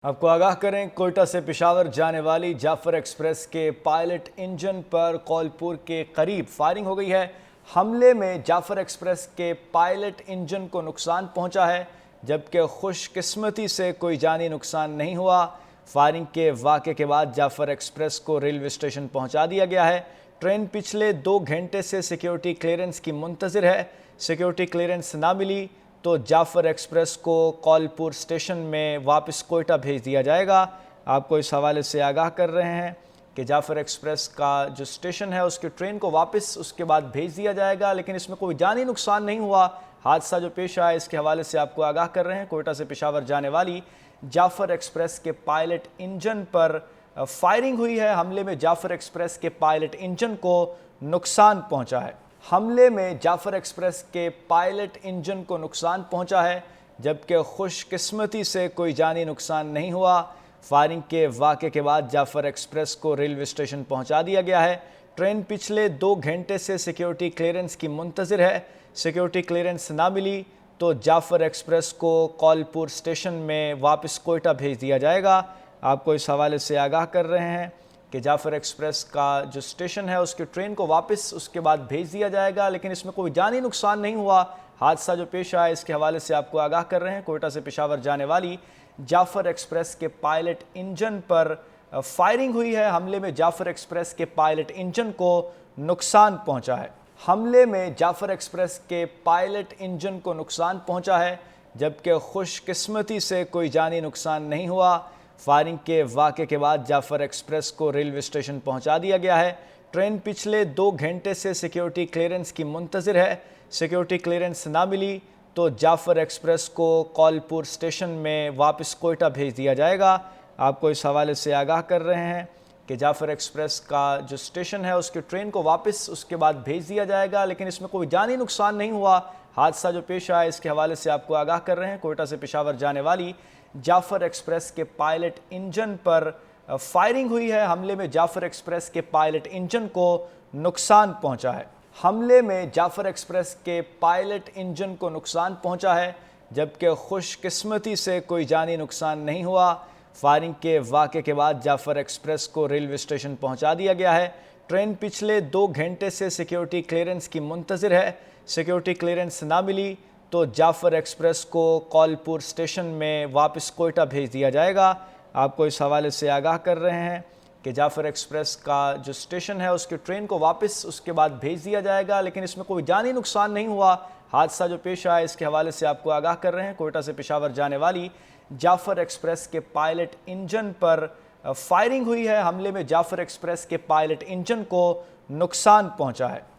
आपको आगाह करें, कोयटा से पेशावर जाने वाली जाफर एक्सप्रेस के पायलट इंजन पर कौलपुर के करीब फायरिंग हो गई है। हमले में जाफर एक्सप्रेस के पायलट इंजन को नुकसान पहुंचा है, जबकि खुशकिस्मती से कोई जानी नुकसान नहीं हुआ। फायरिंग के वाक़े के बाद जाफर एक्सप्रेस को रेलवे स्टेशन पहुंचा दिया गया है। ट्रेन पिछले 2 घंटे से सिक्योरिटी क्लियरेंस की मुंतज़िर है। सिक्योरिटी क्लियरेंस ना मिली तो जाफर एक्सप्रेस को कौलपुर स्टेशन में वापस कोयटा भेज दिया जाएगा। आपको इस हवाले से आगाह कर रहे हैं कि जाफर एक्सप्रेस का जो स्टेशन है उसकी ट्रेन को वापस उसके बाद भेज दिया जाएगा, लेकिन इसमें कोई जानी नुकसान नहीं हुआ। हादसा जो पेश आया इसके हवाले से आपको आगाह कर रहे हैं। कोयटा से पेशावर जाने वाली जाफर एक्सप्रेस के पायलट इंजन पर फायरिंग हुई है। हमले में जाफर एक्सप्रेस के पायलट इंजन को नुकसान पहुंचा है। हमले में जाफर एक्सप्रेस के पायलट इंजन को नुकसान पहुंचा है, जबकि खुशकिस्मती से कोई जानी नुकसान नहीं हुआ। फायरिंग के वाक़े के बाद जाफर एक्सप्रेस को रेलवे स्टेशन पहुंचा दिया गया है। ट्रेन पिछले 2 घंटे से सिक्योरिटी क्लियरेंस की मुंतज़िर है। सिक्योरिटी क्लियरेंस ना मिली तो जाफर एक्सप्रेस को कौलपुर स्टेशन में वापस कोयटा भेज दिया जाएगा। आपको इस हवाले से आगाह कर रहे हैं कि जाफर एक्सप्रेस का जो स्टेशन है उसकी ट्रेन को वापस उसके बाद भेज दिया जाएगा, लेकिन इसमें कोई जानी नुकसान नहीं हुआ। हादसा जो पेश आया इसके हवाले से आपको आगाह कर रहे हैं। कोयटा से पेशावर जाने वाली जाफर एक्सप्रेस के पायलट इंजन पर फायरिंग हुई है। हमले में जाफर एक्सप्रेस के पायलट इंजन को नुकसान पहुंचा है। हमले में जाफर एक्सप्रेस के पायलट इंजन को नुकसान पहुंचा है, जबकि खुशकिस्मती से कोई जानी नुकसान नहीं हुआ। फायरिंग के वाक़े के बाद जाफर एक्सप्रेस को रेलवे स्टेशन पहुंचा दिया गया है। ट्रेन पिछले 2 घंटे से सिक्योरिटी क्लियरेंस की मुंतज़िर है। सिक्योरिटी क्लियरेंस ना मिली तो जाफर एक्सप्रेस को कौलपुर स्टेशन में वापस कोयटा भेज दिया जाएगा। आपको इस हवाले से आगाह कर रहे हैं कि जाफर एक्सप्रेस का जो स्टेशन है उसकी ट्रेन को वापस उसके बाद भेज दिया जाएगा, लेकिन इसमें कोई जानी नुकसान नहीं हुआ। हादसा जो पेश आया इसके हवाले से आपको आगाह कर रहे हैं। कोयटा से पेशावर जाने वाली जाफर एक्सप्रेस के पायलट इंजन पर फायरिंग हुई है। हमले में जाफर एक्सप्रेस के पायलट इंजन को नुकसान पहुंचा है। हमले में जाफर एक्सप्रेस के पायलट इंजन को नुकसान पहुंचा है, जबकि खुशकिस्मती से कोई जानी नुकसान नहीं हुआ। फायरिंग के वाक़े के बाद जाफर एक्सप्रेस को रेलवे स्टेशन पहुंचा दिया गया है। ट्रेन पिछले 2 घंटे से सिक्योरिटी क्लियरेंस की मुंतज़िर है। सिक्योरिटी क्लियरेंस ना मिली तो जाफर एक्सप्रेस को कौलपुर स्टेशन में वापस कोयटा भेज दिया जाएगा। आपको इस हवाले से आगाह कर रहे हैं कि जाफर एक्सप्रेस का जो स्टेशन है उसकी ट्रेन को वापस उसके बाद भेज दिया जाएगा, लेकिन इसमें कोई जानी नुकसान नहीं हुआ। हादसा जो पेश आया इसके हवाले से आपको आगाह कर रहे हैं। कोयटा से पेशावर जाने वाली जाफर एक्सप्रेस के पायलट इंजन पर फायरिंग हुई है। हमले में जाफर एक्सप्रेस के पायलट इंजन को नुकसान पहुंचा है।